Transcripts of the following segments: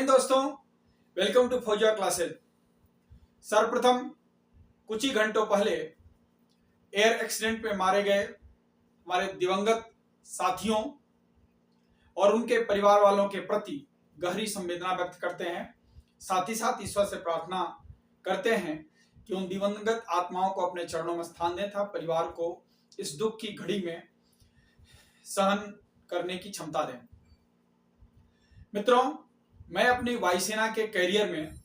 हिंद दोस्तों, welcome to Fauzia classes. सर्वप्रथम कुछ ही घंटों पहले एयर एक्सीडेंट में मारे गए हमारे दिवंगत साथियों और उनके परिवार वालों के प्रति गहरी संवेदना व्यक्त करते हैं। साथ ही साथ ईश्वर से प्रार्थना करते हैं कि उन दिवंगत आत्माओं को अपने चरणों में स्थान दें तथा परिवार को इस दुख की घड़ी में सहन करने की क्षमता दें। मित्रों, मैं अपनी वायुसेना के कैरियर में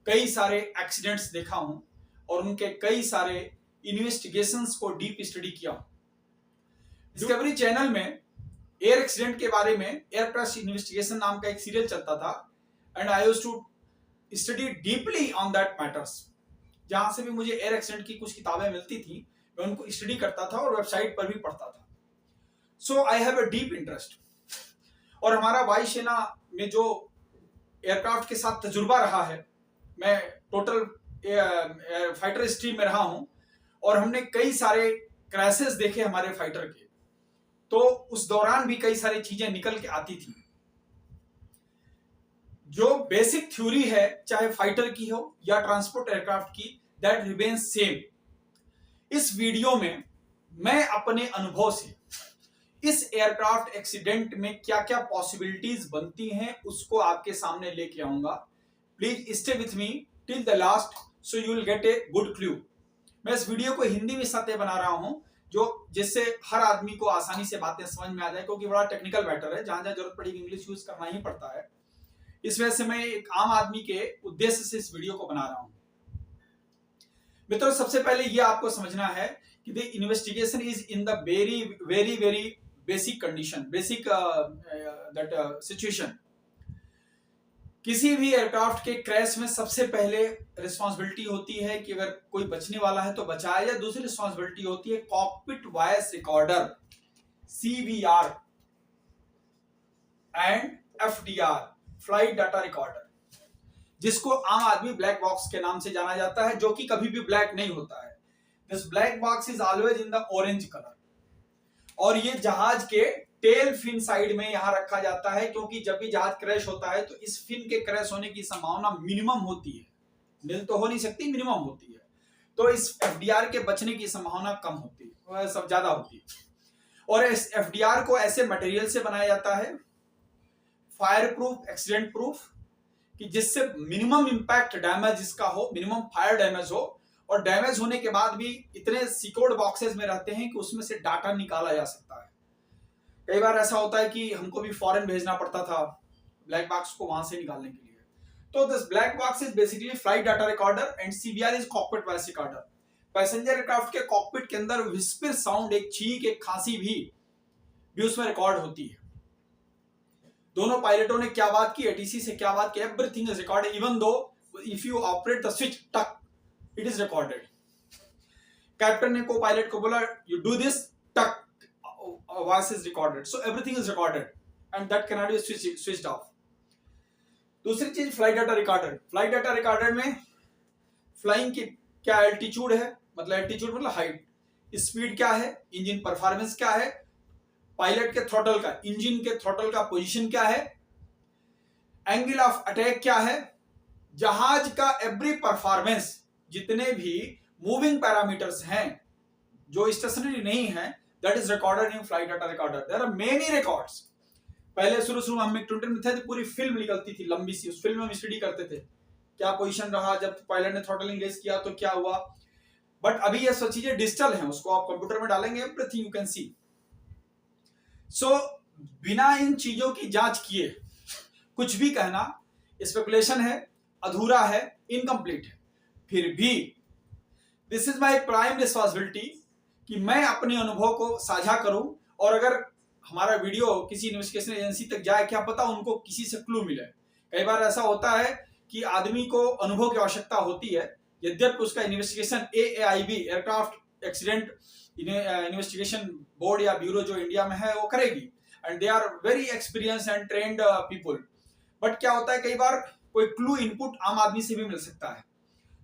कई सारे एक्सीडेंट्स देखा हूं और उनके कई सारे इन्वेस्टिगेशंस को डीप स्टडी किया हूं। डिस्कवरी चैनल में एयर एक्सीडेंट के बारे में एयरक्राफ्ट इन्वेस्टिगेशन नाम का एक सीरियल चलता था and I used to study deeply on that matters. जहां से भी मुझे एयर एक्सीडेंट की कुछ किताबें मिलती थी मैं उनको स्टडी करता था और वेबसाइट पर भी पढ़ता था। So I have a deep interest. और हमारा वायुसेना में जो एयरक्राफ्ट के साथ तजुर्बा रहा है, मैं टोटल फाइटर स्ट्रीम में रहा हूं और हमने कई सारे क्रैशेस देखे हमारे फाइटर के, तो उस दौरान भी कई सारी चीजें निकल के आती थी। जो बेसिक थ्योरी है चाहे फाइटर की हो या ट्रांसपोर्ट एयरक्राफ्ट की, दैट रिमेन्स सेम। इस वीडियो में मैं अपने अनुभव से इस एयरक्राफ्ट एक्सीडेंट में क्या क्या पॉसिबिलिटीज बनती हैं उसको आपके सामने लेके आऊंगा। Please stay with me till the last so you will get a good clue. मैं इस वीडियो को हिंदी में सत्य बना रहा हूं जो जिससे हर आदमी को आसानी से बातें समझ में आ जाए, क्योंकि बड़ा टेक्निकल मैटर है, जहां जहां जरूरत पड़ेगी इंग्लिश यूज करना ही पड़ता है। इस वजह से मैं एक आम आदमी के उद्देश्य से इस वीडियो को बना रहा हूं। मित्रों, सबसे पहले यह आपको समझना है कि the investigation is in the very very very basic condition, basic that situation. किसी भी एयरक्राफ्ट के क्रैश में सबसे पहले रिस्पांसिबिलिटी होती है कि अगर कोई बचने वाला है तो बचाए, या दूसरी रिस्पांसिबिलिटी होती है cockpit voice recorder CVR and FDR flight data recorder, जिसको आम आदमी ब्लैक बॉक्स के नाम से जाना जाता है, जो कि कभी भी ब्लैक नहीं होता है। This black box is always in the orange colour और ये जहाज के टेल फिन साइड में यहां रखा जाता है, क्योंकि जब भी जहाज क्रैश होता है तो इस फिन के क्रैश होने की संभावना मिनिमम होती है, नील तो हो नहीं सकती, मिनिमम होती है। तो इस FDR के बचने की संभावना कम होती है, वह सब ज्यादा होती है। और इस FDR को ऐसे मटेरियल से बनाया जाता है, फायर प्रूफ, एक्सीडेंट प्रूफ, कि जिससे मिनिमम इंपैक्ट डैमेज इसका हो, मिनिमम फायर डैमेज हो, और डैमेज होने के बाद भी इतने सिक्योर्ड बॉक्सेस में रहते हैं कि उसमें से डाटा निकाला जा सकता है। कई बार ऐसा होता है कि हमको भी फॉरेन भेजना पड़ता था ब्लैक बॉक्स को वहां से निकालने के लिए। तो this black box is basically flight data recorder and CVR is cockpit voice recorder. Passenger aircraft के कॉकपिट के अंदर विस्पर साउंड, एक छींक, एक खांसी भी उसमें रिकॉर्ड होती है। दोनों पायलटों ने क्या बात की, ATC से क्या बात की, everything is recorded. Even though if you operate the switch टक, इट इज रिकॉर्डेड। कैप्टन ने को पायलट को बोला यू डू दिस टक, voice is recorded, so everything is recorded and that can not be switched off. दूसरी चीज flight data recorder. Flight data recorder में flying की क्या एल्टीट्यूड है, मतलब एल्टीट्यूड मतलब हाइट, स्पीड क्या है, इंजन परफॉर्मेंस क्या है, पायलट के थ्रोटल का, इंजन के थ्रोटल का पोजीशन क्या है, एंगल ऑफ अटैक क्या है, जहाज का एवरी परफॉर्मेंस, जितने भी मूविंग पैरामीटर्स हैं जो स्टेशनरी नहीं है, that is recorded in flight data recorder. There are many records. पहले शुरू में हम MiG-20 में थे तो पूरी फिल्म निकलती थी लंबी सी, उस फिल्म में हम स्टडी करते थे क्या पोजीशन रहा, जब पायलट ने थ्रोटलिंग रेस किया तो क्या हुआ। बट अभी ये सब चीजें डिजिटल हैं, उसको आप कंप्यूटर में डालेंगे, एवरीथिंग यू कैन सी। सो बिना इन चीजों की जांच किए कुछ भी कहना स्पेकुलेशन है, अधूरा है, इनकम्प्लीट है। फिर भी this is my prime responsibility कि मैं अपने अनुभव को साझा करूं, और अगर हमारा वीडियो किसी इन्वेस्टिगेशन एजेंसी तक जाए, क्या पता उनको किसी से क्लू मिले। कई बार ऐसा होता है कि आदमी को अनुभव की आवश्यकता होती है, यद्यपि उसका investigation AAIB aircraft accident investigation board या ब्यूरो जो इंडिया में है वो करेगी, and they are very experience and trained people. But क्या होता है, कई बार कोई क्लू इनपुट आम आदमी से भी मिल सकता है।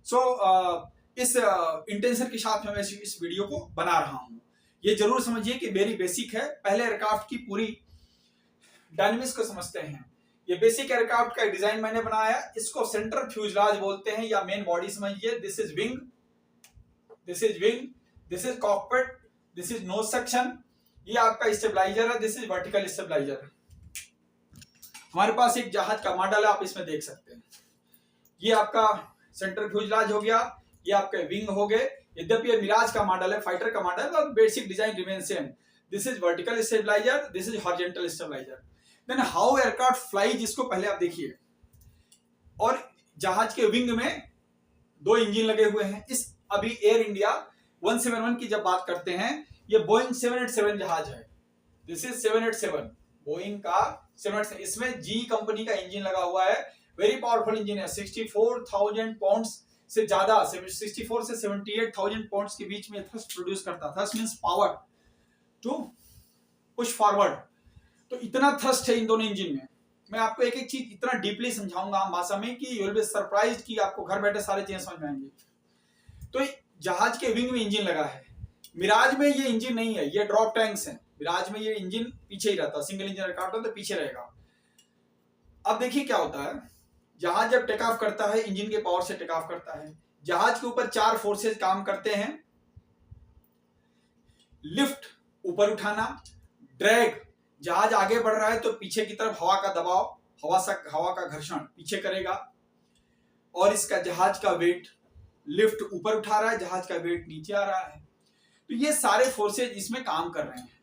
सो इस इंटेंशन के साथ मैं इस वीडियो को बना रहा हूं। ये जरूर समझिए कि वेरी बेसिक है। पहले एयरक्राफ्ट की पूरी डायनेमिक्स को समझते हैं। ये बेसिक एयरक्राफ्ट का डिजाइन मैंने बनाया, इसको सेंटर फ्यूजलाज बोलते हैं या मेन बॉडी समझिए। This is wing, this is wing, this is cockpit, this is nose section, ये आपका स्टेबलाइजर है, दिस इज वर्टिकल स्टेबलाइजर। हमारे पास एक जहाज का मॉडल है, आप इसमें देख सकते हैं। ये आपका सेंटर फ्यूजलाज हो गया, ये आपके विंग हो गए। यद्यपि ये मिराज का मॉडल है, फाइटर का मॉडल है, basic design remain same. This is vertical stabiliser, this is horizontal stabiliser. Then how aircraft fly, जिसको पहले आप देखिए। और जहाज के विंग में 2 इंजन लगे हुए हैं। इस अभी एयर इंडिया 171 की जब बात करते हैं, ये बोइंग 787 जहाज है। दिस इज 787 बोइंग का 787। इसमें जी कंपनी का इंजन लगा हुआ है, वेरी पावरफुल इंजन है। 64,000 पाउंड्स से ज्यादा, 64 से 78,000 पाउंड्स के बीच में थ्रस्ट प्रोड्यूस करता। Thrust means power to push forward. तो इतना थ्रस्ट है इन दोनों इंजन में। मैं आपको एक एक चीज इतना डीपली समझाऊंगा आम भाषा में कि यू विल बी सरप्राइज्ड कि आपको घर बैठे सारे चीजें समझ में आएंगी। तो जहाज के विंग में इंजन लगा है। मिराज में ये इंजन नहीं है, ये ड्रॉप टैंक्स हैं। मिराज में ये इंजन पीछे ही रहता, सिंगल इंजन एयरक्राफ्ट है तो पीछे रहेगा। अब देखिए क्या होता है, जहाज जब टेक ऑफ करता है इंजन के पावर से टेक ऑफ करता है। जहाज के ऊपर 4 फोर्सेस काम करते हैं। लिफ्ट, ऊपर उठाना। ड्रैग, जहाज आगे बढ़ रहा है तो पीछे की तरफ हवा का दबाव, हवा का घर्षण पीछे करेगा। और इसका जहाज का वेट, लिफ्ट ऊपर उठा रहा है, जहाज का वेट नीचे आ रहा है। तो ये सारे फोर्सेज इसमें काम कर रहे हैं।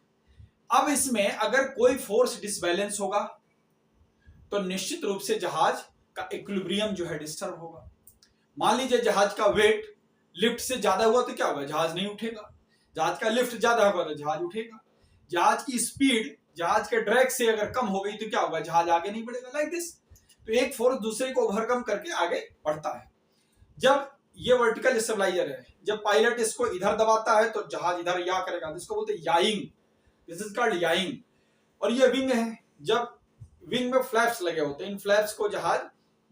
अब इसमें अगर कोई फोर्स डिसबैलेंस होगा तो निश्चित रूप से जहाज का इक्विलिब्रियम जो है डिस्टर्ब होगा। मान लीजिए जहाज का वेट लिफ्ट से ज्यादा हुआ तो क्या होगा, जहाज नहीं उठेगा। जहाज का लिफ्ट ज्यादा होगा तो जहाज उठेगा। जहाज की स्पीड जहाज के ड्रैग से अगर कम हो गई तो क्या होगा, जहाज आगे नहीं बढ़ेगा। Like this. तो एक फोर्स दूसरे को ओवरकम करके आगे बढ़ता है। जब ये वर्टिकल स्टेबलाइजर है, जब पायलट इसको इधर दबाता है तो जहाज इधर या करेगा, जिसको बोलते हैं yawing. This is called yawing. और ये विंग है, जब विंग में फ्लैप्स लगे होते हैं, इन फ्लैप्स को जहाज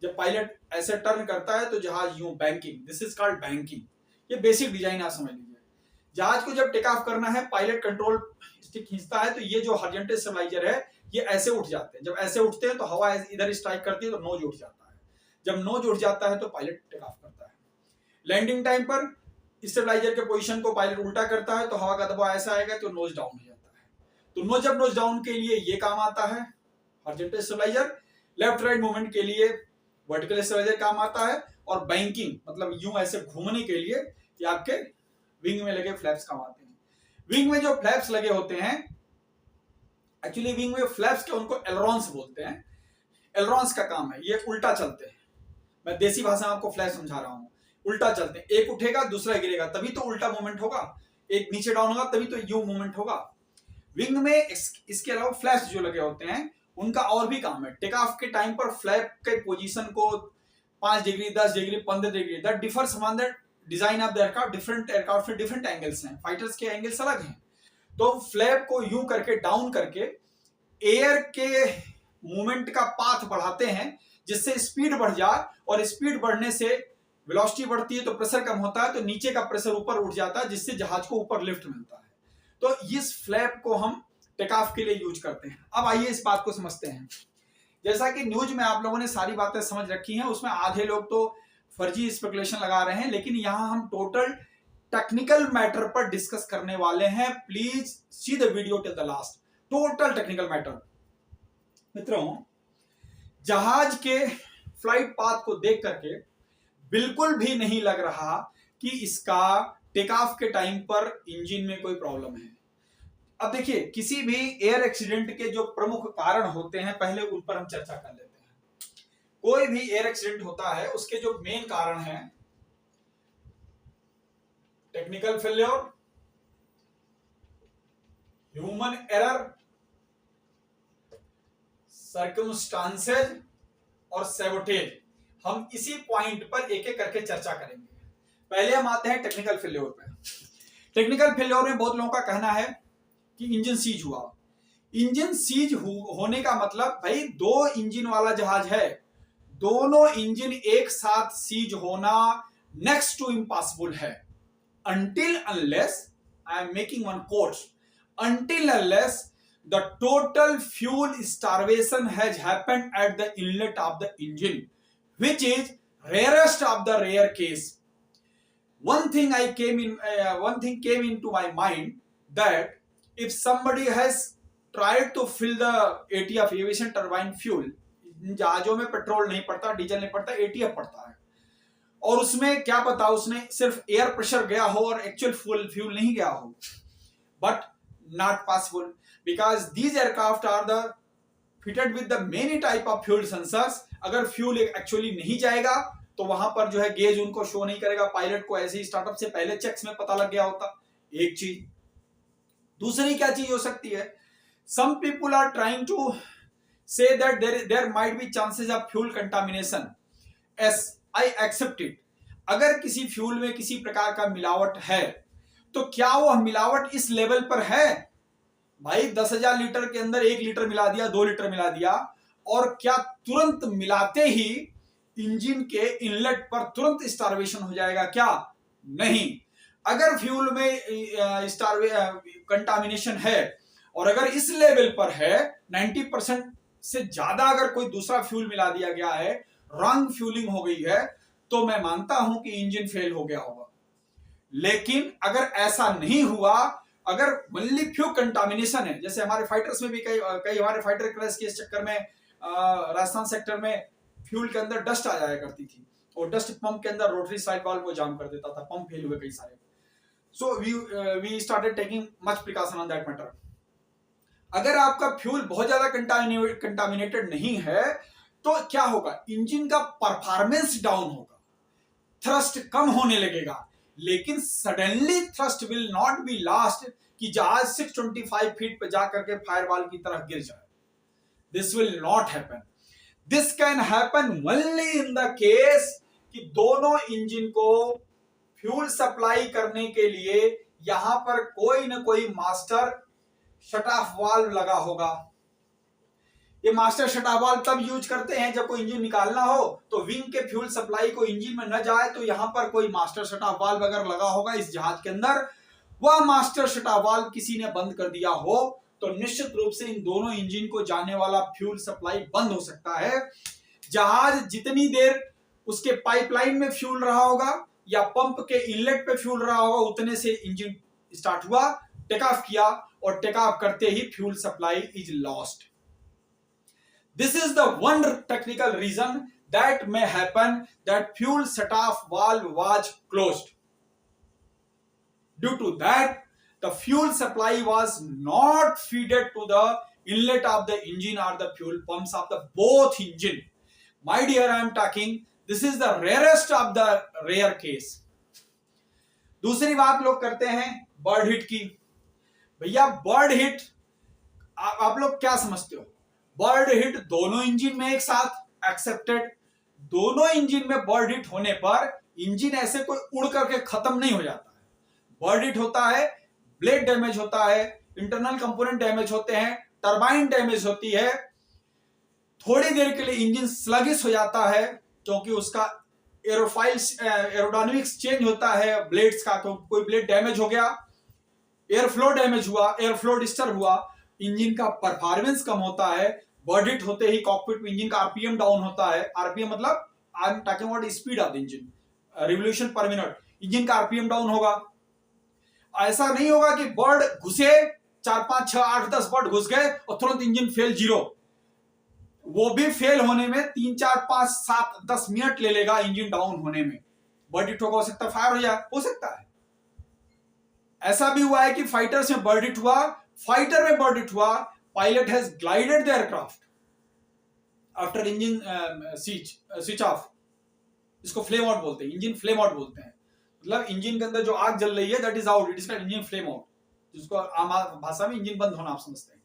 जब पायलट ऐसे टर्न करता है तो जहाज यूं banking, this is called banking. ये बेसिक डिजाइन आप समझ लीजिए। जहाज को जब टेक ऑफ करना है, पायलट कंट्रोल स्टिक खींचता है तो ये जो हॉरिजॉन्टल स्टेबलाइजर है ये ऐसे उठ जाते हैं। जब ऐसे उठते हैं तो हवा इधर स्ट्राइक करती है तो नोज उठ जाता है। जब नोज उठ जाता है तो पायलट टेक ऑफ करता है। लैंडिंग टाइम पर स्टेबलाइजर के पोजीशन को पायलट उल्टा करता है तो हवा का दबाव ऐसा आएगा तो नोज डाउन हो जाता है। तो जब नोज डाउन के लिए ये काम आता है horizontal stabiliser, left right movement के लिए वर्टिकल स्टेबलाइजर काम आता है, और बैंकिंग मतलब यूं ऐसे घूमने के लिए ये आपके विंग में लगे फ्लैप्स काम आते हैं। विंग में जो फ्लैप्स लगे होते हैं, एक्चुअली विंग में फ्लैप्स के उनको एलरॉन्स बोलते हैं। एलरॉन्स का काम है, ये उल्टा चलते हैं। मैं देसी भाषा में आपको फ्लैप समझा रहा हूं। उल्टा चलते हैं, एक उठेगा दूसरा गिरेगा तभी तो उल्टा मूवमेंट होगा, एक नीचे डाउन होगा तभी तो यू मूवमेंट होगा। विंग में इसके अलावा फ्लैप्स जो लगे होते हैं उनका और भी काम है। टेक ऑफ के टाइम पर फ्लैप के पोजीशन को 5 degree, 10 degree, 15 degree, that differs from the design of the aircraft. Different aircraft में डिफरेंट एंगल्स हैं, फाइटर्स के एंगल्स अलग हैं। तो फ्लैप को यूं करके डाउन करके एयर के मूवमेंट का पाथ बढ़ाते हैं जिससे स्पीड बढ़ जाए, और स्पीड बढ़ने से वेलोसिटी बढ़ती है तो प्रेशर कम होता है, तो नीचे का प्रेशर ऊपर उठ जाता है जिससे जहाज को ऊपर लिफ्ट मिलता है। तो इस फ्लैप को हम टेक ऑफ के लिए यूज करते हैं। अब आइए इस बात को समझते हैं। जैसा कि न्यूज में आप लोगों ने सारी बातें समझ रखी हैं, उसमें आधे लोग तो फर्जी स्पेकुलेशन लगा रहे हैं, लेकिन यहां हम टोटल टेक्निकल मैटर पर डिस्कस करने वाले हैं। Please see the video till the last, total technical matter. मित्रों, जहाज के फ्लाइट पाथ को देख करके बिल्कुल भी नहीं लग रहा कि इसका टेक ऑफ के टाइम पर इंजन में कोई प्रॉब्लम है। अब देखिए, किसी भी एयर एक्सीडेंट के जो प्रमुख कारण होते हैं पहले उन पर हम चर्चा कर लेते हैं। कोई भी एयर एक्सीडेंट होता है उसके जो मेन कारण है, technical failure, human error, circumstances और सैबोटेज। हम इसी पॉइंट पर एक एक करके चर्चा करेंगे। पहले हम आते हैं टेक्निकल फेल्योर पे। टेक्निकल फेल्योर में बहुत लोगों का कहना है कि इंजन सीज हुआ। इंजन सीज होने का मतलब, भाई 2 इंजन वाला जहाज है, दोनों इंजन एक साथ सीज होना नेक्स्ट टू इम्पॉसिबल है। until unless I am making one quote, until unless the total fuel starvation has happened at the inlet of the engine, which is rarest of the rare case. One thing came into my mind, that if somebody has tried to fill the ATF aviation turbine fuel, जहाजों में petrol नहीं पड़ता, diesel नहीं पड़ता, ATF पड़ता है, और उसमें क्या पता उसने सिर्फ एयर प्रेशर गया हो और एक्चुअल फ्यूल नहीं गया हो, but not possible because these aircraft are the fitted with the many type of fuel sensors. अगर फ्यूल एक्चुअली नहीं जाएगा तो वहां पर जो है गेज उनको शो नहीं करेगा, पायलट को ऐसे ही स्टार्टअप से पहले चेक्स में पता लग गया होता। एक चीज। दूसरी क्या चीज हो सकती है, some people are trying to say that there might be chances of fuel contamination. Yes, I accept it. अगर किसी फ्यूल में किसी प्रकार का मिलावट है तो क्या वो मिलावट इस लेवल पर है, भाई 10,000 लीटर के अंदर 1 लीटर मिला दिया, 2 लीटर मिला दिया, और क्या तुरंत मिलाते ही इंजन के इनलेट पर तुरंत स्टार्वेशन हो जाएगा? क्या नहीं। अगर फ्यूल में कंटामिनेशन है और अगर इस लेवल पर है 90% से ज्यादा, अगर कोई दूसरा फ्यूल मिला दिया गया है, रॉन्ग फ्यूलिंग हो गई है, तो मैं मानता हूं कि इंजन फेल हो गया होगा। लेकिन अगर ऐसा नहीं हुआ, अगर ओनली फ्यू कंटामिनेशन है, जैसे हमारे फाइटर्स में भी कई हमारे फाइटर क्रैश के चक्कर में राजस्थान सेक्टर में फ्यूल के अंदर डस्ट आ जाया करती थी, और डस्ट पंप के अंदर रोटरी साइड वाल्व को जाम कर देता था, पंप फेल हुए कई सारे। So we started taking much precaution on that matter. अगर आपका फ्यूल बहुत ज्यादा कंटामिनेटेड नहीं है तो क्या होगा, इंजन का परफॉर्मेंस डाउन होगा, थ्रस्ट कम होने लगेगा, लेकिन suddenly thrust will not be last कि जहाज 625 फीट पे जाकर के फायरवॉल की तरह गिर जाए। This will not happen. This can happen only in the case कि दोनों इंजन को फ्यूल सप्लाई करने के लिए यहां पर कोई ना कोई मास्टर शट ऑफ वाल्व लगा होगा। ये मास्टर शट ऑफ वाल्व तब यूज करते हैं जब कोई इंजन निकालना हो, तो विंग के फ्यूल सप्लाई को इंजन में न जाए, तो यहां पर कोई मास्टर शट ऑफ वाल्व अगर लगा होगा इस जहाज के अंदर, वह मास्टर शट ऑफ वाल्व किसी ने बंद कर दिया हो, तो निश्चित रूप से इन दोनों इंजन को जाने वाला फ्यूल सप्लाई बंद हो सकता है। जहाज जितनी देर उसके पाइपलाइन में फ्यूल रहा होगा या पंप के इनलेट पे फ्यूल रहा होगा, उतने से इंजन स्टार्ट हुआ, टेक ऑफ किया, और टेक ऑफ करते ही fuel supply is lost. This is the one technical reason that may happen that fuel shut-off valve was closed. Due to that, the fuel supply was not fed to the inlet of the engine or the fuel pumps of the both engine. My dear, I am talking, this is the rarest of the rare case. दूसरी बात लोग करते हैं bird hit की। भैया bird hit आप लोग क्या समझते हो? बर्ड हिट दोनों इंजन में एक साथ एक्सेप्टेड। दोनों इंजन में बर्ड हिट होने पर इंजन ऐसे कोई उड़ करके खत्म नहीं हो जाता है। बर्ड हिट होता है, ब्लेड डैमेज होता है, इंटरनल कंपोनेंट डैमेज होते हैं, टरबाइन डैमेज होती है, थोड़ी देर के लिए इंजन स्लगिश हो जाता है क्योंकि उसका एरोडायनेमिक्स चेंज होता है ब्लेड्स का, तो कोई ब्लेड डैमेज हो गया, एयर फ्लो डैमेज हुआ, एयर फ्लो डिस्टर्ब हुआ, इंजन का परफॉर्मेंस कम होता है। बर्ड हिट होते ही कॉकपिट में इंजन का आरपीएम डाउन होता है। आरपीएम मतलब I am talking about speed of the engine, revolution per minute, engine का आरपीएम डाउन होगा। ऐसा नहीं होगा कि बर्ड घुसे 4 5 6 8 10 बर्ड घुस गए और तुरंत इंजन फेल, जीरो। वो भी फेल होने में 3 4 5 7 10 मिनट ले लेगा इंजन डाउन होने में। बर्ड हिट होगा, हो सकता है फायर हो जाए, हो सकता है। ऐसा भी हुआ है कि फाइटर्स में बर्ड हिट हुआ, फाइटर में बर्ड हिट हुआ, pilot has glided the aircraft after engine switch off. इसको फ्लेम आउट बोलते हैं, इंजन फ्लेम आउट बोलते हैं। मतलब इंजन के अंदर जो आग जल रही है that is out, it is called engine flame out, जिसको आम भाषा में इंजन बंद होना आप समझते हैं।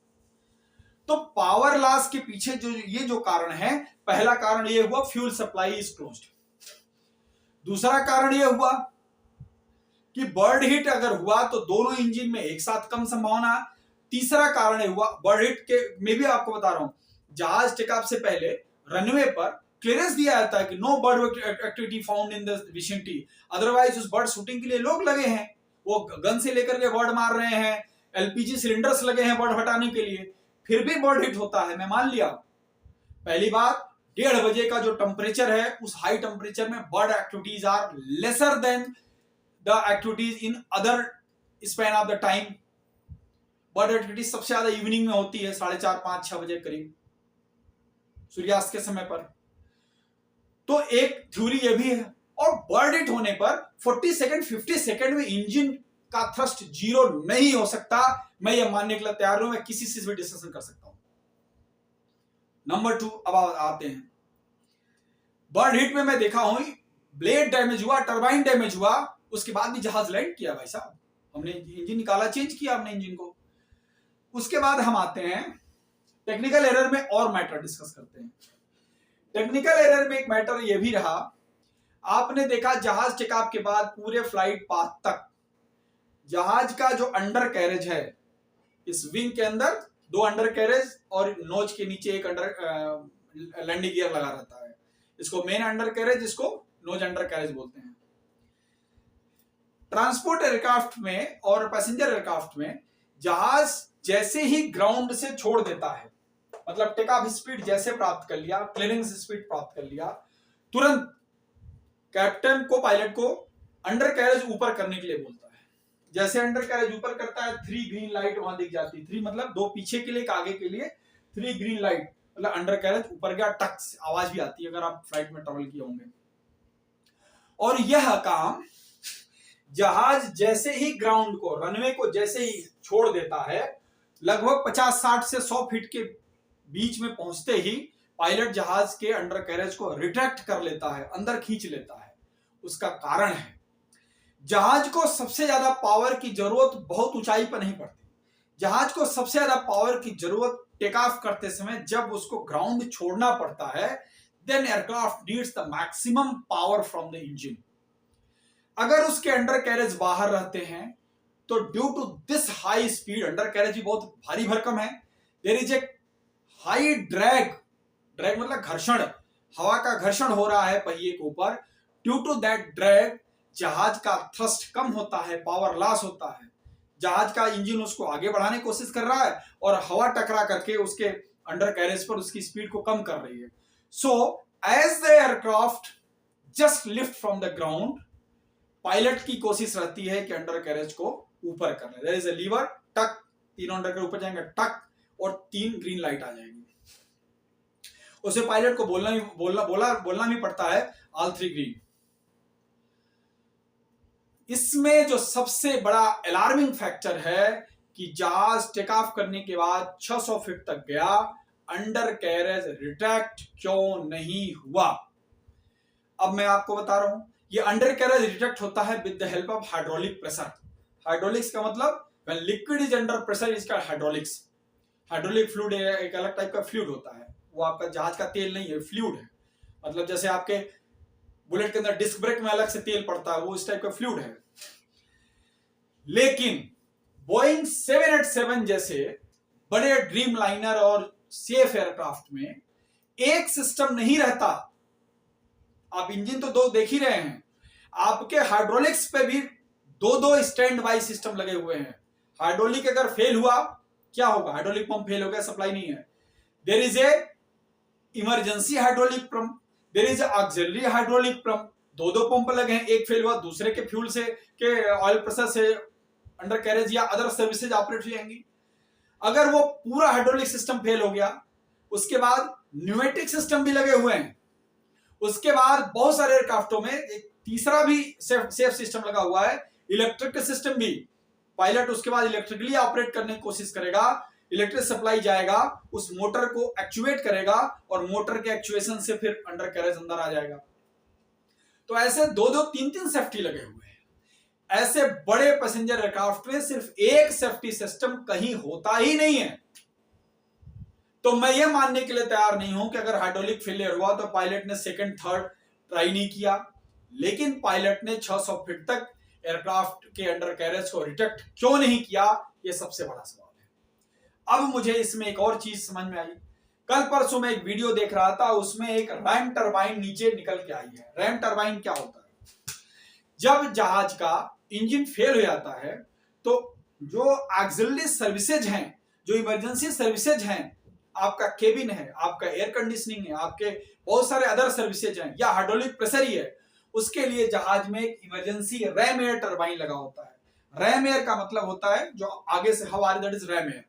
तो पावर लॉस के पीछे जो कारण है, पहला कारण ये हुआ फ्यूल सप्लाई इज क्लोज्ड। दूसरा कारण ये हुआ कि बर्ड हिट अगर हुआ तो दोनों इंजन में एक साथ कम संभावना। तीसरा कारण हुआ बर्ड हिट के में भी आपको बता रहा हूं, जहाज टेक ऑफ से पहले रनवे पर क्लियरेंस दिया जाता है कि no bird activity found in the vicinity, otherwise उस बर्ड शूटिंग के लिए लोग लगे हैं, वो गन से लेकर के बर्ड मार रहे हैं एलपीजी सिलेंडर्स लगे हैं बर्ड हटाने के लिए, फिर भी बर्ड हिट होता है। मैं मान लिया। पहली बात, 1:30 बजे का जो टेम्परेचर है, उस हाई टेम्परेचर में bird activities are lesser than the activities in other span of the time. Bird activity सबसे ज्यादा इवनिंग में होती है, 4:30, 5, 6 बजे करीब, सूर्यास्त के समय पर। तो एक थ्योरी ये भी है। और बर्ड हिट होने पर 40 सेकंड 50 सेकंड में इंजन का थ्रस्ट 0 नहीं हो सकता। मैं ये मानने के लिए तैयार हूं, मैं किसी से भी डिस्कशन कर सकता हूं। नंबर 2, अब आते हैं बर्ड हिट में। मैं देखा हूं ब्लेड डैमेज हुआ, टरबाइन डैमेज हुआ, उसके बाद भी जहाज लैंड किया भाई साहब। हमने इंजन निकाला, चेंज किया हमने इंजन को। उसके बाद हम आते हैं टेक्निकल एरर में, और मैटर डिस्कस करते हैं। टेक्निकल एरर में एक मैटर यह भी रहा, आपने देखा जहाज टेकऑफ के बाद पूरे फ्लाइट पाथ तक जहाज का जो अंडर कैरेज है, इस विंग के अंदर 2 अंडर कैरेज और नोज के नीचे एक अंडर लैंडिंग गियर लगा रहता है। इसको मेन अंडर कैरेज, इसको नोज अंडर कैरेज बोलते हैं। ट्रांसपोर्ट एयरक्राफ्ट में और पैसेंजर एयरक्राफ्ट में जहाज जैसे ही ग्राउंड से छोड़ देता है, मतलब टेक ऑफ स्पीड जैसे प्राप्त कर लिया, क्लियरिंग स्पीड प्राप्त कर लिया, तुरंत कैप्टन को, पायलट को अंडर कैरेज ऊपर करने के लिए बोलता है। जैसे अंडर कैरेज ऊपर करता है, 3 ग्रीन लाइट वहां दिख जाती है। 3 मतलब 2 पीछे के लिए, एक आगे के लिए, 3 ग्रीन लाइट मतलब अंडर कैरेज ऊपर गया, टक आवाज भी आती है अगर आप फ्लाइट में ट्रेवल किए होंगे। और यह काम जहाज जैसे ही ग्राउंड को, रनवे को जैसे ही छोड़ देता है, लगभग 50-60 से 100 फीट के बीच में पहुंचते ही पायलट जहाज के अंडर कैरेज को रिट्रैक्ट कर लेता है, अंदर खींच लेता है। उसका कारण है, जहाज को सबसे ज्यादा पावर की जरूरत बहुत ऊंचाई पर नहीं पड़ती। जहाज को सबसे ज्यादा पावर की जरूरत टेक ऑफ करते समय, जब उसको ग्राउंड छोड़ना पड़ता है, then aircraft needs the maximum power from the engine. अगर उसके अंडर कैरेज बाहर रहते हैं तो due to this high speed, undercarriage भी बहुत भारी भरकम है, there is a high drag, drag मतलब घर्षण, हवा का घर्षण हो रहा है पहिए के ऊपर। ड्यू टू दैट ड्रैग जहाज का थ्रस्ट कम होता है, पावर लॉस होता है। जहाज का इंजन उसको आगे बढ़ाने की कोशिश कर रहा है और हवा टकरा करके उसके अंडर कैरेज पर उसकी स्पीड को कम कर रही है। So as the aircraft just lift from the ground, pilot की कोशिश रहती है कि अंडर कैरेज को ऊपर कर ले। देयर इज अ लीवर, टक, 3 अंडर कैरेज ऊपर जाएंगे, टक, और 3 ग्रीन लाइट आ जाएंगी। उसे पायलट को बोलना भी पड़ता है, ऑल 3 ग्रीन। इसमें जो सबसे बड़ा अलार्मिंग फैक्टर है कि जहाज टेक ऑफ करने के बाद 600 फीट तक गया, अंडर कैरेज रिट्रैक्ट क्यों नहीं हुआ। अब मैं आपको बता रहा हूं, ये अंडर कैरेज रिट्रैक्ट होता है with the help of hydraulic pressure. Hydraulics का मतलब when liquid is under pressure, इसका हाइड्रोलिक्स। हाइड्रोलिक फ्लूइड एक अलग टाइप का फ्लूइड होता है, वो आपका जहाज का तेल नहीं है, फ्लूइड है। मतलब जैसे आपके बुलेट के अंदर डिस्क ब्रेक में अलग से तेल पड़ता है, वो इस टाइप का फ्लूइड है। लेकिन बोइंग 787 जैसे बड़े ड्रीम लाइनर और सेफ एयरक्राफ्ट में एक सिस्टम नहीं रहता। आप इंजन तो 2 देख ही रहे हैं, आपके हाइड्रोलिक्स पे भी 2 स्टैंड बाई सिस्टम लगे हुए हैं। हाइड्रोलिक अगर फेल हुआ, क्या होगा? हाइड्रोलिक पंप फेल हो गया, सप्लाई नहीं है, there is a emergency hydraulic pump, there is auxiliary hydraulic pump. 2 pump लगे हैं, एक फेल हुआ, दूसरे के फ्यूल से, के ऑयल प्रेशर से अंडर कैरेज या अदर सर्विसेज ऑपरेट हो जाएंगी। अगर वो पूरा हाइड्रोलिक सिस्टम फेल हो गया, उसके बाद न्यूमेटिक सिस्टम भी लगे हुए हैं, उसके बाद बहुत सारे एयरक्राफ्टों में एक तीसरा भी सेफ सिस्टम लगा हुआ है, इलेक्ट्रिक सिस्टम भी। पायलट उसके बाद इलेक्ट्रिकली ऑपरेट करने की कोशिश करेगा, इलेक्ट्रिक सप्लाई जाएगा, उस मोटर को एक्चुएट करेगा और मोटर के एक्चुएशन से फिर अंडर कैरेज अंदर आ जाएगा। तो ऐसे 2-2, 3-3 सेफ्टी लगे हुए हैं। ऐसे बड़े पैसेंजर एयरक्राफ्ट में सिर्फ एक सेफ्टी सिस्टम कहीं होता ही नहीं है। तो मैं ये मानने के लिए तैयार नहीं हूं कि अगर हाइड्रोलिक फेलियर हुआ तो पायलट ने सेकंड थर्ड ट्राई नहीं किया, लेकिन पायलट ने 600 फीट तक एयरक्राफ्ट के अंडर कैरेज को रिट्रैक्ट क्यों नहीं किया, यह सबसे बड़ा सवाल है। अब मुझे इसमें एक और चीज समझ में आई। कल परसों में एक वीडियो देख रहा था, उसमें एक रैम टरबाइन नीचे निकल के आई है। रैम टरबाइन क्या होता है? जब जहाज का इंजन फेल हो जाता है तो जो ऑक्सिलरी सर्विसेज हैं, जो इमरजेंसी सर्विसेज हैं, आपका केबिन है, आपका एयर कंडीशनिंग है, आपके बहुत सारे अदर सर्विसेज हैं, या हाइड्रोलिक प्रेशर ही है, उसके लिए जहाज में एक इमरजेंसी रैम एयर टरबाइन लगा होता है। रैम एयर का मतलब होता है जो आगे से हवा आ रही, दैट इज रैम एयर।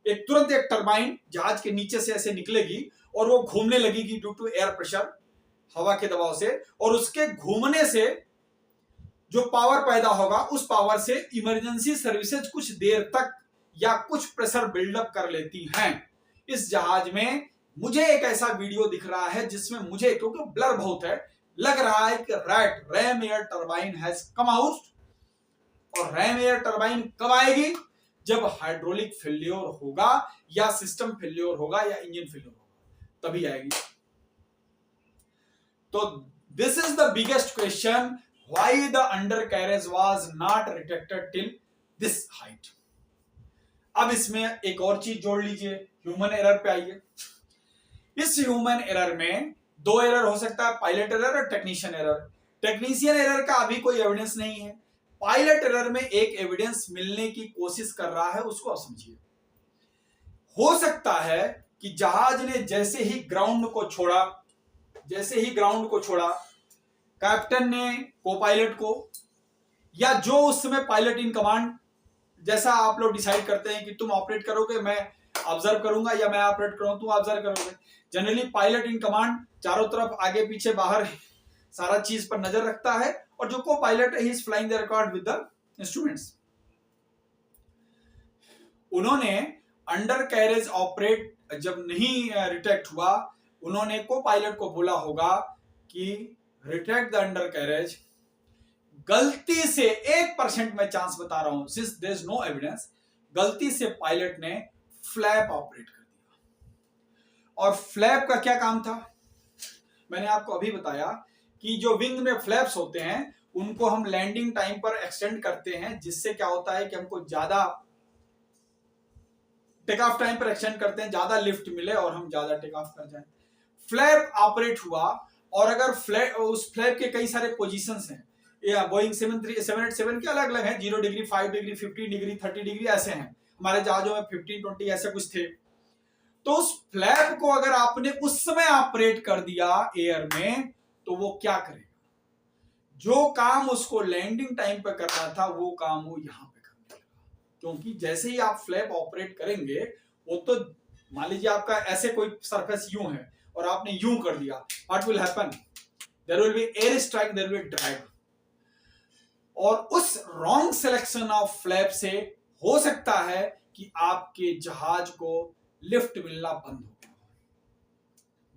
एक तुरंत एक टरबाइन जहाज के नीचे से ऐसे निकलेगी और वो घूमने लगेगी ड्यू टू एयर प्रेशर, हवा के दबाव से, और उसके घूमने से जो पावर पैदा होगा उस पावर से इमरजेंसी सर्विसेज कुछ देर तक या कुछ प्रेशर बिल्डअप कर लेती हैं। इस जहाज में मुझे एक ऐसा वीडियो दिख रहा है जिसमें मुझे, क्योंकि ब्लर बहुत है, लग रहा है कि RAM air turbine has come out. और रैम एयर टरबाइन कब आएगी? जब हाइड्रोलिक फेल्योर होगा या सिस्टम फेल्योर होगा या इंजन फेल्योर होगा, तभी आएगी। तो this is the biggest question, why the undercarriage was not retracted till this height. अब इसमें एक और चीज जोड़ लीजिए, ह्यूमन एरर पे आइए। इस ह्यूमन एरर में दो एरर हो सकता है, पायलट एरर और टेक्नीशियन एरर। टेक्नीशियन एरर का अभी कोई एविडेंस नहीं है, पायलट एरर में एक एविडेंस मिलने की कोशिश कर रहा है, उसको आप समझिए। हो सकता है कि जहाज ने जैसे ही ग्राउंड को छोड़ा, कैप्टन ने को पायलट को, या जो उस समय पायलट इन कमांड, जैसा आप लोग डिसाइड करते हैं कि तुम ऑपरेट करोगे मैं ऑब्जर्व करूंगा, या मैं ऑपरेट करूंगा तुम ऑब्जर्व करोगे। जनरली पायलट इन कमांड चारों तरफ आगे पीछे बाहर सारा चीज पर नजर रखता है, और जो को पायलट है he is flying the aircraft with the instruments. उन्होंने अंडर कैरेज ऑपरेट जब नहीं रिट्रैक्ट हुआ, उन्होंने को पायलट को बोला होगा कि रिट्रैक्ट द अंडर कैरेज। गलती से 1% में चांस बता रहा हूं, since there is no evidence, गलती से पायलट ने फ्लैप ऑपरेट कर दिया। और फ्लैप का क्या काम था? मैंने आपको अभी बताया कि जो विंग में फ्लैप्स होते हैं उनको हम लैंडिंग टाइम पर एक्सटेंड करते हैं, जिससे क्या होता है कि हमको ज्यादा टेक ऑफ टाइम पर एक्सटेंड करते हैं, ज्यादा लिफ्ट मिले और हम ज्यादा टेक ऑफ कर जाए। फ्लैप ऑपरेट हुआ, और अगर उस फ्लैप के कई सारे पोजीशंस हैं, बोइंग 787 के अलग अलग हैं, 0 डिग्री, 5 डिग्री, 15 डिग्री, 30 डिग्री ऐसे हैं। हमारे जहाजों में 15, 20 ऐसे कुछ थे। तो उस फ्लैप को अगर आपने उस समय ऑपरेट कर दिया एयर में, तो वो क्या करेगा? जो काम उसको लैंडिंग टाइम पर करना था वो काम वो यहां पे करने लगा। क्योंकि जैसे ही आप फ्लैप ऑपरेट करेंगे, वो तो मान लीजिए आपका ऐसे कोई सरफेस यूं है और आपने यूं कर दिया, what will happen? There will be air strike, there will be drag. और उस रॉन्ग सिलेक्शन ऑफ फ्लैप से हो सकता है कि आपके जहाज को लिफ्ट मिलना बंद हो गया।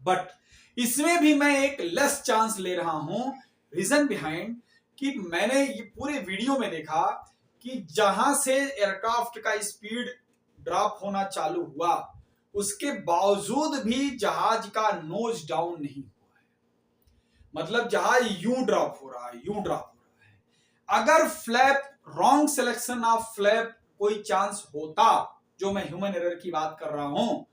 बट इसमें भी मैं एक लेस चांस ले रहा हूं। रीजन बिहाइंड कि मैंने ये पूरे वीडियो में देखा कि जहां से एयरक्राफ्ट का स्पीड ड्रॉप होना चालू हुआ, उसके बावजूद भी जहाज का नोज डाउन नहीं हुआ है। मतलब जहाज यूं ड्रॉप हो रहा है, यूं ड्रॉप हो रहा है। अगर flap, wrong selection of flap कोई चांस होता, जो मैं ह्यूमन एरर की बात कर रहा हूं,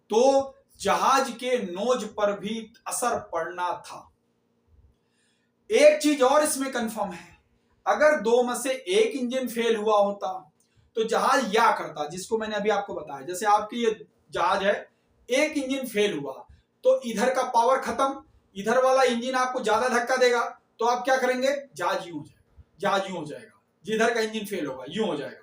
तो जहाज के नोज पर भी असर पड़ना था। एक चीज और इसमें कंफर्म है, अगर दो में से एक इंजन फेल हुआ होता तो जहाज या करता, जिसको मैंने अभी आपको बताया। जैसे आपकी ये जहाज है, एक इंजन फेल हुआ तो इधर का पावर खत्म, इधर वाला इंजन आपको ज्यादा धक्का देगा, तो आप क्या करेंगे? जहाज यूं हो जाएगा, जहाज यूं हो जाएगा। जिधर का इंजन फेल होगा यूं हो जाएगा।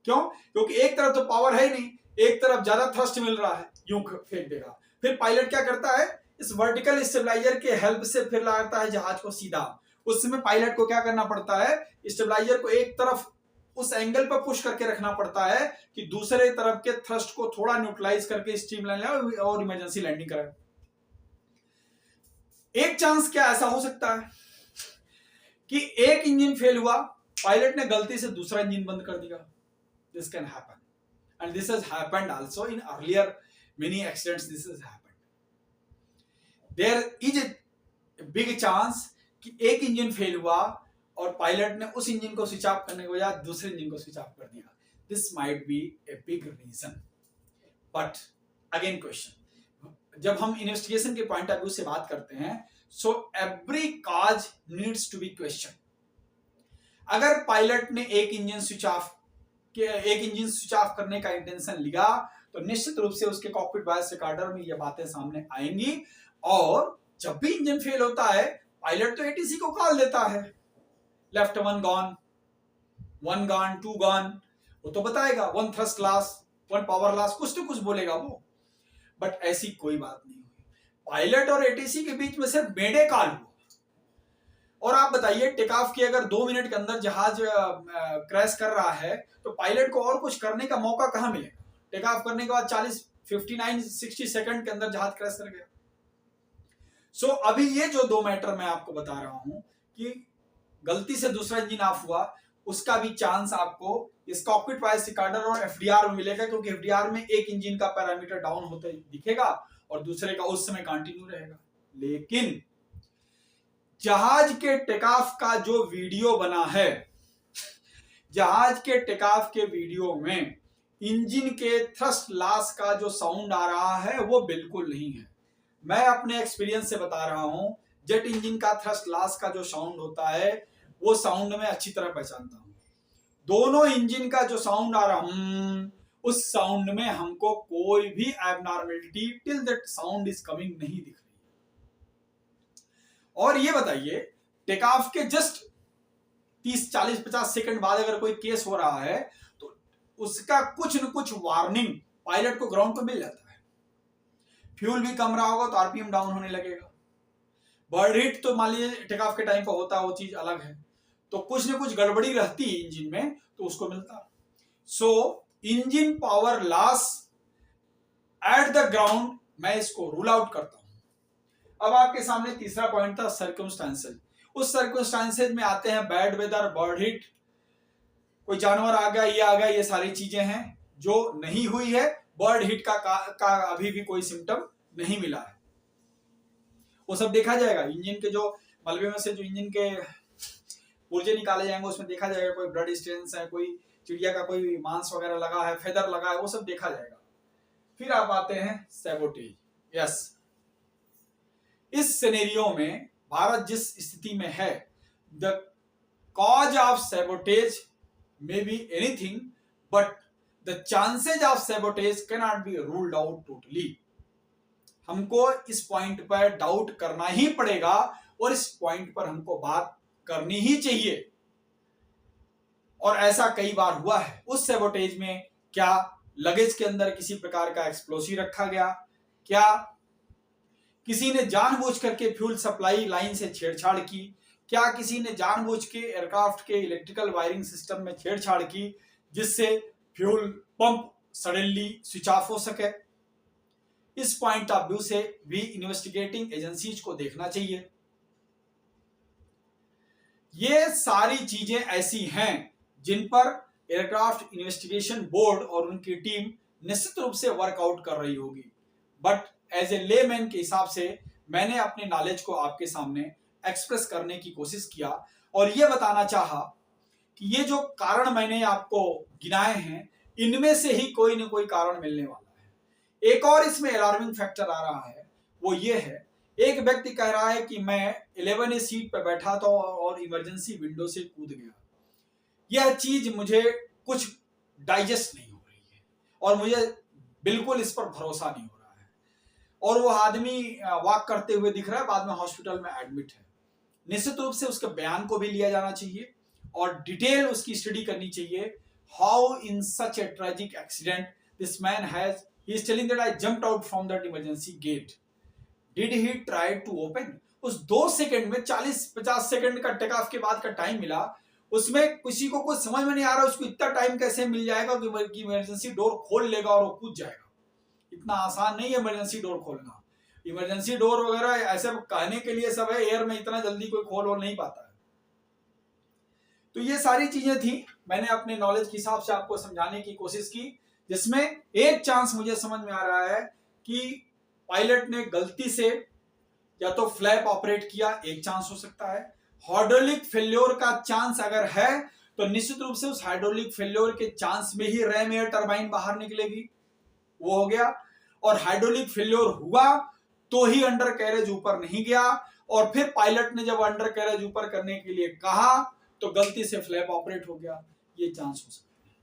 क्यों? क्योंकि एक तरफ तो पावर है नहीं, एक तरफ ज्यादा थ्रस्ट मिल रहा है, यूं फेंक देगा। फिर पायलट क्या करता है? इस वर्टिकल स्टेबलाइजर के हेल्प से फिर लाता है जहाज को सीधा। उस समय पायलट को क्या करना पड़ता है? स्टेबलाइजर को एक तरफ उस एंगल पर पुश करके रखना पड़ता है कि दूसरे तरफ के थ्रस्ट को थोड़ा न्यूट्रलाइज करके स्ट्रीमलाइन और इमरजेंसी लैंडिंग कराए। एक चांस क्या ऐसा हो सकता है कि एक इंजन फेल हुआ, पायलट ने गलती से दूसरा इंजन बंद कर दिया। This can happen, and this has happened also in earlier many accidents. This has happened. There is a big chance कि एक इंजन फेल हुआ और पायलट ने उस इंजन को स्विच ऑफ करने के बजाय दूसरे इंजन को स्विच ऑफ कर दिया। This might be a big reason. But again question, जब हम इन्वेस्टिगेशन के पॉइंट ऑफ व्यू से बात करते हैं, so every cause needs to be questioned. अगर पायलट ने एक इंजन स्विच ऑफ कि एक इंजन स्विच ऑफ करने का इंटेंशन लिया तो निश्चित रूप से उसके कॉकपिट वॉइस रिकॉर्डर में ये बातें सामने आएंगी। और जब भी इंजन फेल होता है पायलट तो एटीसी को कॉल देता है, लेफ्ट 1 गॉन, 1 गॉन, 2 गॉन, वो तो बताएगा, 1 थ्रस्ट लॉस, 1 पावर लॉस, कुछ तो कुछ बोलेगा वो। बट ऐसी कोई बात नहीं हुई, पायलट और एटीसी के बीच में सिर्फ मेडे कॉल हुआ। और आप बताइए टेक ऑफ की अगर 2 मिनट के अंदर जहाज क्रैश कर रहा है तो पायलट को और कुछ करने का मौका कहां मिलेगा? टेक ऑफ करने के बाद 59-60 सेकंड के अंदर जहाज क्रैश कर गया। सो अभी ये जो 2 मैटर मैं आपको बता रहा हूं कि गलती से दूसरा इंजन ऑफ हुआ, उसका भी चांस आपको इस कॉकपिट वॉइस रिकॉर्डर और एफडीआर में मिलेगा, क्योंकि एफडीआर में एक इंजन का पैरामीटर डाउन होते दिखेगा और दूसरे का उस समय कंटिन्यू रहेगा। लेकिन जहाज के टेक ऑफ का जो वीडियो बना है, जहाज के टेक ऑफ के वीडियो में इंजन के थ्रस्ट लॉस का जो साउंड आ रहा है वो बिल्कुल नहीं है। मैं अपने एक्सपीरियंस से बता रहा हूं, जेट इंजन का थ्रस्ट लॉस का जो साउंड होता है वो साउंड में अच्छी तरह पहचानता हूं। दोनों इंजन का जो साउंड आ रहा उस साउंड में हमको कोई भी abnormality till that sound is coming नहीं दिख रही। और ये बताइए टेक ऑफ के जस्ट 30-40-50 सेकंड बाद अगर कोई केस हो रहा है तो उसका कुछ न कुछ वार्निंग पायलट को ग्राउंड पर मिल जाता है। फ्यूल भी कम रहा होगा तो आरपीएम डाउन होने लगेगा। बर्ड हिट तो मान लीजिए टेक ऑफ के टाइम पर होता है, वो चीज अलग है। तो कुछ न कुछ गड़बड़ी रहती है इंजन में तो उसको मिलता। सो engine power loss at the ground मैं इसको रूल आउट करता हूं। अब आपके सामने तीसरा पॉइंट था सर्कमस्टांसेस। उस सर्कमस्टांसेस में आते हैं बैड वेदर, बर्ड हिट, कोई जानवर आ गया, ये आ गया, ये सारी चीजें हैं जो नहीं हुई है। बर्ड हिट का अभी भी कोई सिम्टम नहीं मिला है, वो सब देखा जाएगा। इंजन के जो मलबे में से जो इंजन के पुर्जे निकाले जाएंगे उसमें देखा जाएगा कोई ब्लड स्टेन्स है, कोई चिड़िया का कोई मांस वगैरह लगा है, फेदर लगा है, वो सब देखा जाएगा। फिर आप आते हैं सैबोटेज। यस, इस सिनेरियो में भारत जिस स्थिति में है, the cause of sabotage may be anything but the chances of sabotage can not be ruled out totally. हमको इस पॉइंट पर डाउट करना ही पड़ेगा और इस पॉइंट पर हमको बात करनी ही चाहिए। और ऐसा कई बार हुआ है। उस सैबोटेज में क्या लगेज के अंदर किसी प्रकार का एक्सप्लोसिव रखा गया, क्या किसी ने जानबूझ करके फ्यूल सप्लाई लाइन से छेड़छाड़ की, क्या किसी ने जानबूझ के एयरक्राफ्ट के इलेक्ट्रिकल वायरिंग सिस्टम में छेड़छाड़ की जिससे fuel pump suddenly switch off हो सके। इस पॉइंट ऑफ व्यू से भी इन्वेस्टिगेटिंग एजेंसीज को देखना चाहिए। ये सारी चीजें ऐसी हैं जिन पर एयरक्राफ्ट इन्वेस्टिगेशन बोर्ड और उनकी टीम निश्चित रूप से वर्कआउट कर रही होगी। बट एज ए लेमैन के हिसाब से मैंने अपने नॉलेज को आपके सामने एक्सप्रेस करने की कोशिश किया और ये बताना चाहा कि ये जो कारण मैंने आपको गिनाए हैं इनमें से ही कोई न कोई कारण मिलने वाला है। एक और इसमें अलार्मिंग फैक्टर आ रहा है, वो ये है, एक व्यक्ति कह रहा है कि मैं 11A सीट पर बैठा था और इमरजेंसी विंडो से कूद गया। यह चीज मुझे कुछ डाइजेस्ट नहीं हो रही है और मुझे बिल्कुल इस पर भरोसा नहीं हो रहा है। और वो आदमी वॉक करते हुए दिख रहा है, बाद में हॉस्पिटल में एडमिट है। निश्चित रूप से उसके बयान को भी लिया जाना चाहिए और डिटेल उसकी स्टडी करनी चाहिए। How in such a tragic accident this man has, he is telling that I jumped out from that emergency gate, did he try to open. उस 2 सेकंड में 40-50 सेकंड का टेक ऑफ के बाद का time मिला, उसमें किसी को कुछ समझ में नहीं आ रहा उसको इतना टाइम कैसे मिल जाएगा कि इमरजेंसी डोर खोल लेगा और वो कूद जाएगा। इतना आसान नहीं है इमरजेंसी डोर खोलना। इमरजेंसी डोर वगैरह ऐसे कहने के लिए सब है, एयर में इतना जल्दी कोई खोल नहीं पाता है। तो ये सारी चीजें थी, मैंने अपने नॉलेज के हिसाब से आपको समझाने की कोशिश की, जिसमें एक चांस मुझे समझ में आ रहा है कि पायलट ने गलती से या तो फ्लैप ऑपरेट किया, एक चांस हो सकता है। हाइड्रोलिक फेल्योर का चांस अगर है तो निश्चित रूप से उस हाइड्रोलिक फेल्योर के चांस में ही रैम एयर टरबाइन बाहर निकलेगी, वो हो गया। और हाइड्रोलिक फेल्योर हुआ तो ही अंडर कैरेज ऊपर नहीं गया, और फिर पायलट ने जब अंडर कैरेज ऊपर करने के लिए कहा तो गलती से फ्लैप ऑपरेट हो गया, ये चांस हो सकता है।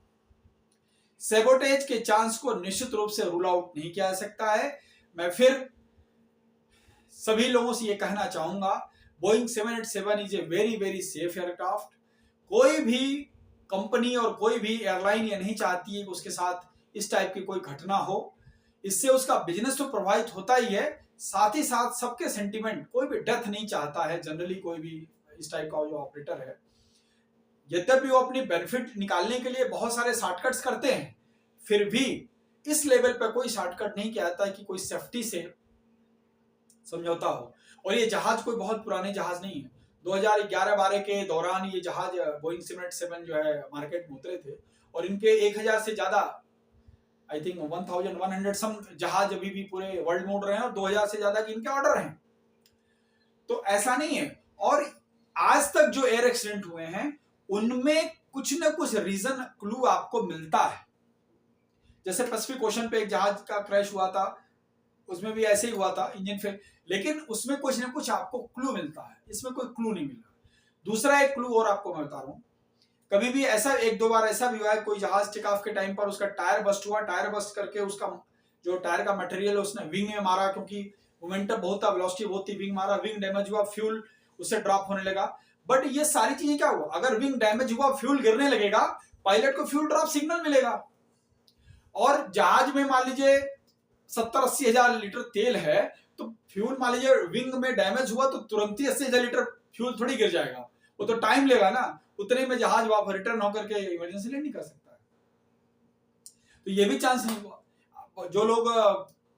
सेबोटेज के चांस को निश्चित रूप से रूल आउट नहीं किया जा सकता है। मैं फिर सभी लोगों से ये कहना चाहूंगा, Boeing 787 is a very very safe aircraft. कोई भी कंपनी और कोई भी एयरलाइन ये नहीं चाहती है कि उसके साथ इस टाइप की कोई घटना हो। इससे उसका बिजनेस तो प्रभावित होता ही है, साथ ही साथ सबके सेंटिमेंट, कोई भी डेथ नहीं चाहता है जनरली, कोई भी इस टाइप का जो ऑपरेटर है। यद्यपि वो अपनी बेनिफिट निकालने के लिए बहुत सारे शॉर्टकट्स करते हैं, फिर भी इस लेवल पर कोई शॉर्टकट नहीं किया जाता कि कोई सेफ्टी से समझौता हो। और ये जहाज कोई बहुत पुराने जहाज नहीं है। 2011-12 के दौरान ये जहाज बोइंग 787 जो है मार्केट में उतरे थे, और इनके 1000 से ज्यादा, आई थिंक 1100 सम जहाज अभी भी पूरे वर्ल्ड में उड़ रहे हैं, और 2000 से ज्यादा के इनके ऑर्डर हैं। तो ऐसा नहीं है। और आज तक जो एयर एक्सीडेंट हुए हैं उनमें कुछ ना कुछ रीजन क्लू आपको मिलता है। जैसे पैसिफिक ओशन पे एक जहाज का क्रैश हुआ था, उसमें भी ऐसे ही हुआ था, इंजन फेल, लेकिन उसमें कुछ ना कुछ आपको क्लू मिलता है, इसमें कोई क्लू नहीं मिला। दूसरा एक क्लू और आपको मैं बता रहा हूं, कभी भी ऐसा एक दो बार ऐसा भी हुआ है, कोई जहाज टेक ऑफ के टाइम पर उसका टायर बस्ट हुआ, टायर बस्ट करके उसका जो टायर का मटेरियल है उसने विंग में मारा, क्योंकि मोमेंटम बहुत था, वेलोसिटी बहुत थी, विंग मारा, विंग डैमेज हुआ, फ्यूल उससे ड्रॉप होने लगा। बट ये सारी चीजें क्या हुआ, अगर विंग डैमेज हुआ, फ्यूल गिरने लगेगा, पायलट को फ्यूल ड्रॉप सिग्नल मिलेगा। और जहाज में मान लीजिए 70-80 हजार लीटर तेल है, तो फ्यूल मान लीजिए विंग में डैमेज हुआ तो तुरंत ही 80 हजार लीटर फ्यूल थोड़ी गिर जाएगा, वो तो टाइम लेगा ना, उतने में जहाज वापस रिटर्न होकर के इमरजेंसी लैंडिंग कर सकता है। तो ये भी चांस नहीं हुआ। जो लोग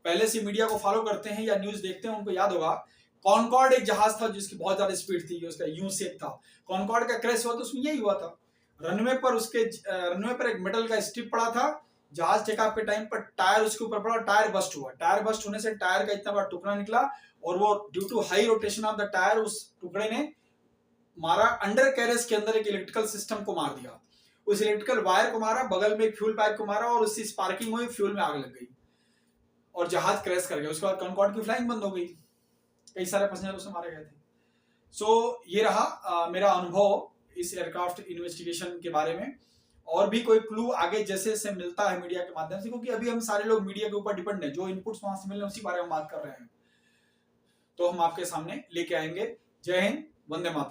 पहले से मीडिया को फॉलो करते हैं या न्यूज देखते हैं उनको याद होगा, कॉनकॉर्ड एक जहाज था जिसकी बहुत ज्यादा स्पीड थी, उसका यू शेप था, कॉनकॉर्ड का क्रैश हुआ तो उसमें यही हुआ था। रनवे पर एक मेटल का स्ट्रिप पड़ा था, जहाज टेक ऑफ के टाइम पर टायर उसके ऊपर पड़ा, टायर बस्ट हुआ, टायर बस्ट होने से टायर का इतना बड़ा टुकड़ा निकला, और वो due to high rotation of the tyre उस टुकड़े ने मारा अंडर कैरेज के अंदर एक इलेक्ट्रिकल सिस्टम को मार दिया, उस इलेक्ट्रिकल वायर को मारा, बगल में एक फ्यूल पाइप को मारा, और उससे स्पार्किंग हुई, फ्यूल में आग लग गई और जहाज क्रैश कर गया। उसके बाद कॉनकॉर्ड की फ्लाइंग बंद हो गई, कई सारे पैसेंजर उसमें मारे गए थे। सो ये रहा मेरा अनुभव इस एयरक्राफ्ट इन्वेस्टिगेशन के बारे में। और भी कोई क्लू आगे जैसे जैसे मिलता है मीडिया के माध्यम से, क्योंकि अभी हम सारे लोग मीडिया के ऊपर डिपेंड है, जो इनपुट्स वहां से मिल रहे हैं उसी बारे में बात कर रहे हैं, तो हम आपके सामने लेके आएंगे। जय हिंद, वंदे मातरम।